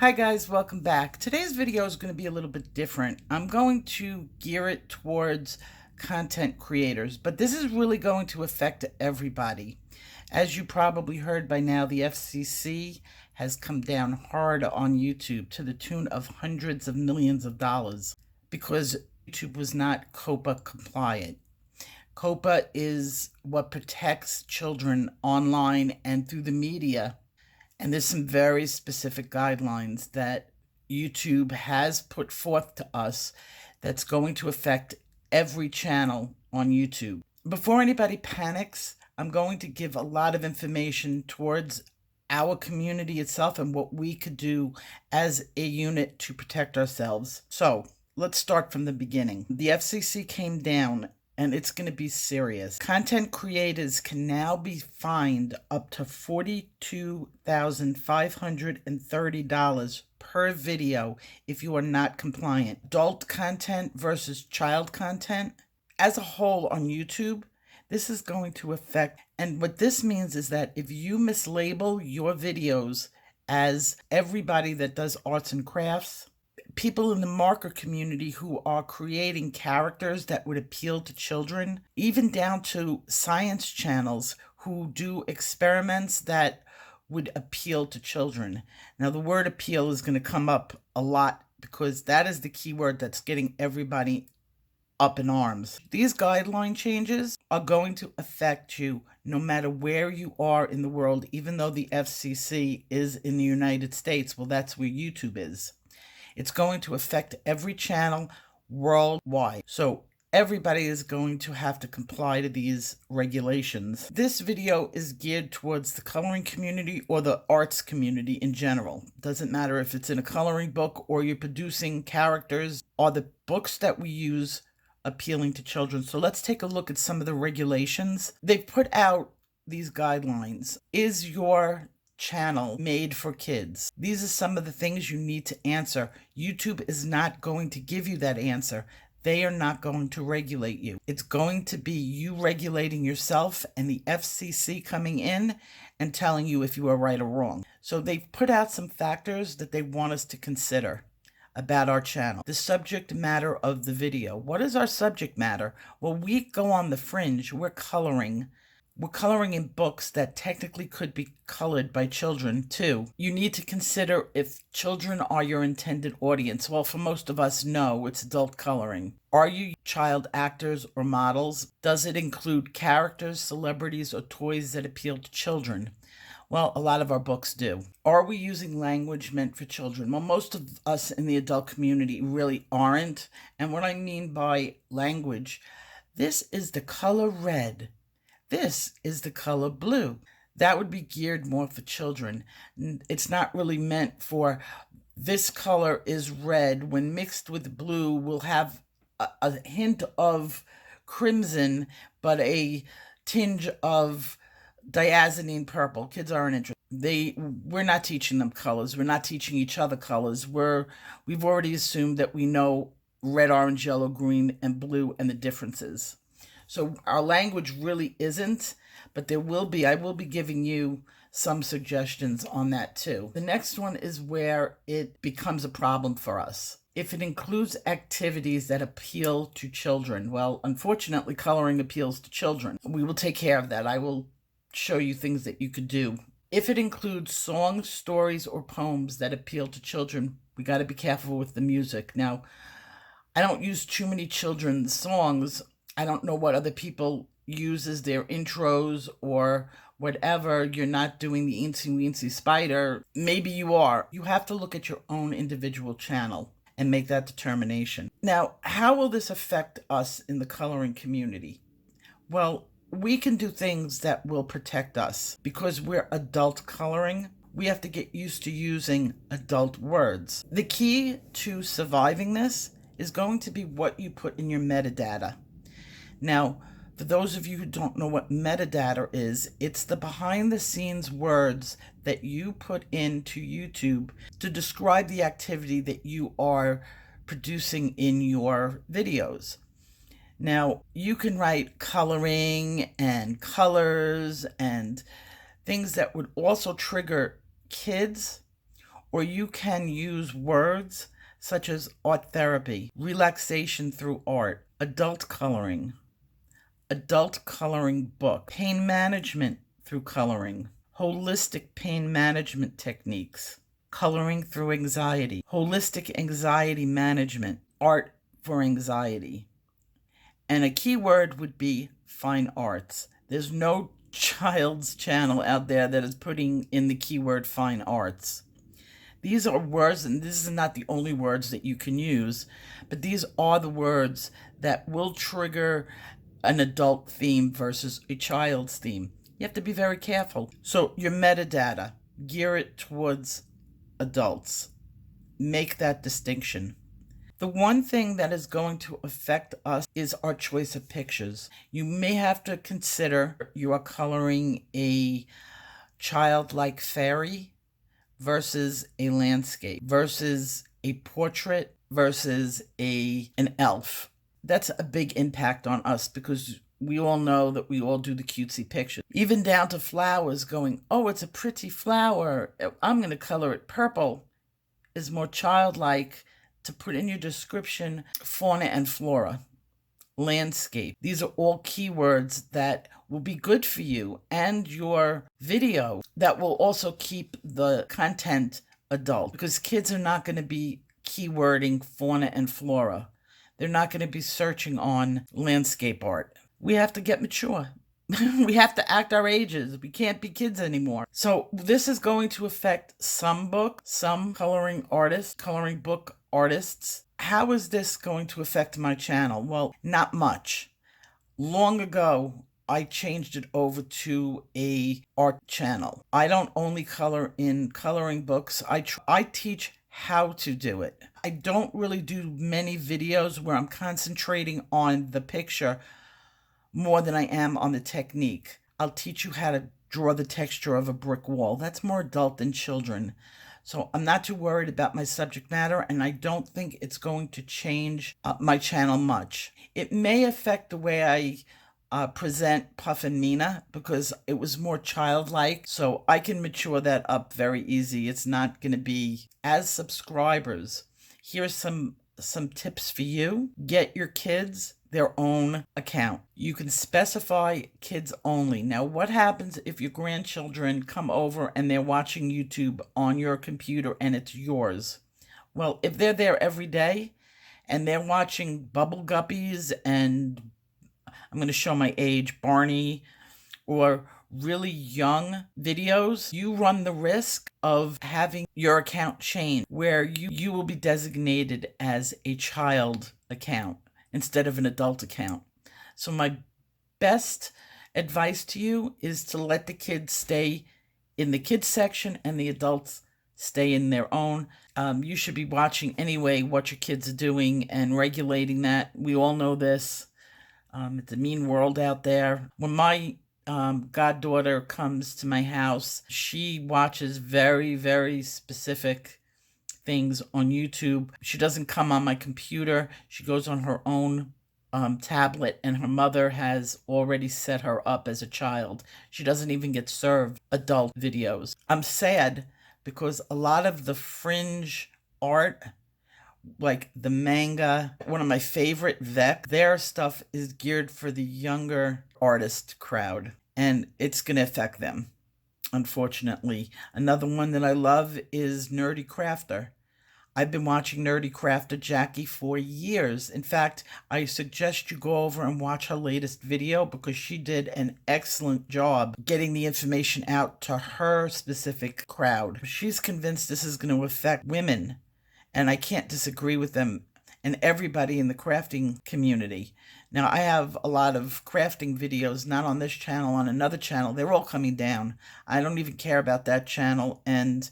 Hi guys, welcome back. Today's video is going to be a little bit different. I'm going to gear it towards content creators, but this is really going to affect everybody. As you probably heard by now, the FCC has come down hard on YouTube to the tune of hundreds of millions of dollars because YouTube was not Coppa compliant. Coppa is what protects children online and through the media. And there's some very specific guidelines that YouTube has put forth to us that's going to affect every channel on YouTube. Before anybody panics, I'm going to give a lot of information towards our community itself and what we could do as a unit to protect ourselves. So let's start from the beginning. The FCC came down, and it's going to be serious. Content creators can now be fined up to $42,530 per video if you are not compliant. Adult content versus child content. As a whole on YouTube, this is going to affect, and what this means is that if you mislabel your videos as everybody that does arts and crafts, people in the marker community who are creating characters that would appeal to children, even down to science channels who do experiments that would appeal to children. Now, the word appeal is going to come up a lot because that is the key word that's getting everybody up in arms. These guideline changes are going to affect you no matter where you are in the world, even though the FCC is in the United States. Well, that's where YouTube is. It's going to affect every channel worldwide. So everybody is going to have to comply to these regulations. This video is geared towards the coloring community or the arts community in general. Doesn't matter if it's in a coloring book or you're producing characters. Are the books that we use appealing to children? So let's take a look at some of the regulations. They've put out these guidelines. Is your channel made for kids? These are some of the things you need to answer. YouTube is not going to give you that answer. They are not going to regulate you. It's going to be you regulating yourself and the FCC coming in and telling you if you are right or wrong. So they've put out some factors that they want us to consider about our channel. The subject matter of the video. What is our subject matter? Well, we go on the fringe. We're coloring in books that technically could be colored by children too. You need to consider if children are your intended audience. Well, for most of us, no, it's adult coloring. Are you child actors or models? Does it include characters, celebrities, or toys that appeal to children? Well, a lot of our books do. Are we using language meant for children? Well, most of us in the adult community really aren't. And what I mean by language, this is the color red. This is the color blue. That would be geared more for children. It's not really meant for this color is red. When mixed with blue, we'll have a hint of crimson, but a tinge of diazonine purple. Kids aren't interested. We're not teaching them colors. We're not teaching each other colors. We've already assumed that we know red, orange, yellow, green, and blue and the differences. So our language really isn't, but I will be giving you some suggestions on that too. The next one is where it becomes a problem for us. If it includes activities that appeal to children, well, unfortunately, coloring appeals to children. We will take care of that. I will show you things that you could do. If it includes songs, stories, or poems that appeal to children, we got to be careful with the music. Now, I don't use too many children's songs. I don't know what other people use as their intros or whatever. You're not doing the Eensy Weensy Spider. Maybe you are. You have to look at your own individual channel and make that determination. Now, how will this affect us in the coloring community? Well, we can do things that will protect us. Because we're adult coloring, we have to get used to using adult words. The key to surviving this is going to be what you put in your metadata. Now, for those of you who don't know what metadata is, it's the behind-the-scenes words that you put into YouTube to describe the activity that you are producing in your videos. Now, you can write coloring and colors and things that would also trigger kids or you can use words such as art therapy, relaxation through art, adult coloring book, pain management through coloring, holistic pain management techniques, coloring through anxiety, holistic anxiety management, art for anxiety. And a keyword would be fine arts. There's no child's channel out there that is putting in the keyword fine arts. These are words, and this is not the only words that you can use, but these are the words that will trigger an adult theme versus a child's theme. You have to be very careful. So your metadata, gear it towards adults. Make that distinction. The one thing that is going to affect us is our choice of pictures. You may have to consider you are coloring a childlike fairy versus a landscape versus a portrait versus an elf. That's a big impact on us because we all know that we all do the cutesy pictures. Even down to flowers going, oh, it's a pretty flower, I'm going to color it purple, is more childlike to put in your description fauna and flora, landscape. These are all keywords that will be good for you and your video that will also keep the content adult because kids are not going to be keywording fauna and flora. They're not going to be searching on landscape art. We have to get mature. We have to act our ages. We can't be kids anymore. So this is going to affect some books, some coloring book artists. How is this going to affect my channel? Well, not much. Long ago, I changed it over to a art channel. I don't only color in coloring books. I teach how to do it. I don't really do many videos where I'm concentrating on the picture more than I am on the technique. I'll teach you how to draw the texture of a brick wall. That's more adult than children. So I'm not too worried about my subject matter, and I don't think it's going to change my channel much. It may affect the way I present Puff and Nina because it was more childlike, so I can mature that up very easy. It's not going to be as subscribers. Here's some tips for you. Get your kids their own account. You can specify kids only. Now, what happens if your grandchildren come over and they're watching YouTube on your computer and it's yours? Well, if they're there every day and they're watching Bubble Guppies and I'm going to show my age, Barney, or really young videos, you run the risk of having your account changed where you will be designated as a child account instead of an adult account. So my best advice to you is to let the kids stay in the kids section and the adults stay in their own. You should be watching anyway what your kids are doing and regulating that. We all know this. It's a mean world out there. When my goddaughter comes to my house, she watches very, very specific things on YouTube. She doesn't come on my computer. She goes on her own tablet, and her mother has already set her up as a child. She doesn't even get served adult videos. I'm sad because a lot of the fringe art, like the manga, one of my favorite, Vec, their stuff is geared for the younger artist crowd, and it's going to affect them, unfortunately. Another one that I love is Nerdy Crafter. I've been watching Nerdy Crafter Jackie for years. In fact, I suggest you go over and watch her latest video because she did an excellent job getting the information out to her specific crowd. She's convinced this is going to affect women, and I can't disagree with them and everybody in the crafting community. Now, I have a lot of crafting videos, not on this channel, on another channel. They're all coming down. I don't even care about that channel, and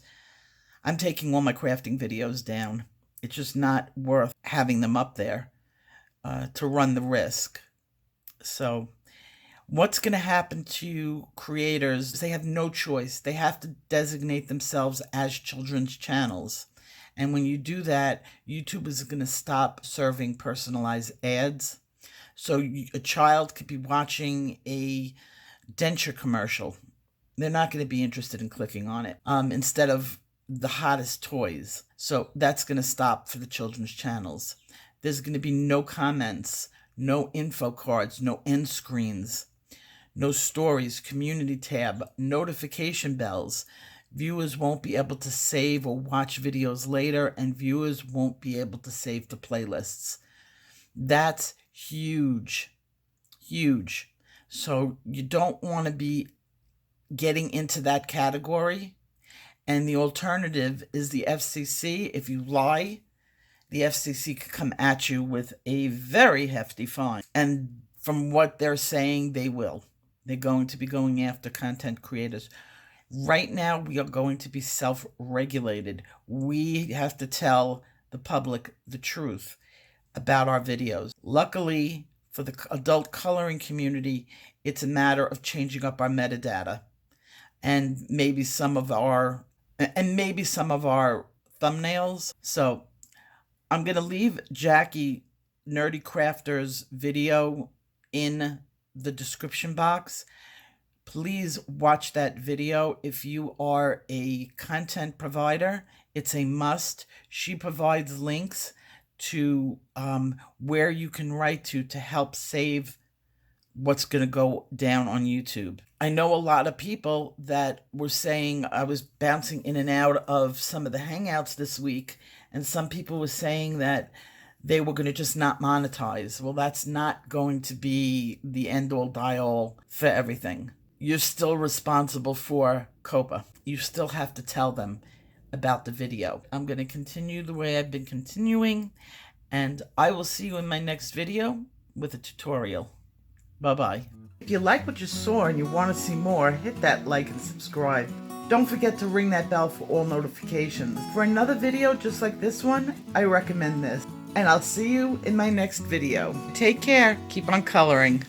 I'm taking all my crafting videos down. It's just not worth having them up there to run the risk. So what's going to happen to creators? They have no choice. They have to designate themselves as children's channels. And when you do that, YouTube is going to stop serving personalized ads. So a child could be watching a denture commercial. They're not going to be interested in clicking on it. Instead of the hottest toys. So that's going to stop for the children's channels. There's going to be no comments, no info cards, no end screens, no stories, community tab, notification bells. Viewers won't be able to save or watch videos later, and viewers won't be able to save to playlists. That's huge, huge. So you don't want to be getting into that category. And the alternative is the FCC. If you lie, the FCC could come at you with a very hefty fine. And from what they're saying, they will. They're going to be going after content creators. Right now, we are going to be self-regulated. We have to tell the public the truth about our videos. Luckily, for the adult coloring community, it's a matter of changing up our metadata and maybe some of our thumbnails. So I'm going to leave Jackie Nerdy Crafter's video in the description box. Please watch that video. If you are a content provider, it's a must. She provides links to where you can write to help save what's going to go down on YouTube. I know a lot of people that were saying, I was bouncing in and out of some of the Hangouts this week, and some people were saying that they were going to just not monetize. Well, that's not going to be the end-all, die-all for everything. You're still responsible for Coppa. You still have to tell them about the video. I'm going to continue the way I've been continuing, and I will see you in my next video with a tutorial. Bye-bye. If you like what you saw and you want to see more, hit that like and subscribe. Don't forget to ring that bell for all notifications. For another video just like this one, I recommend this. And I'll see you in my next video. Take care. Keep on coloring.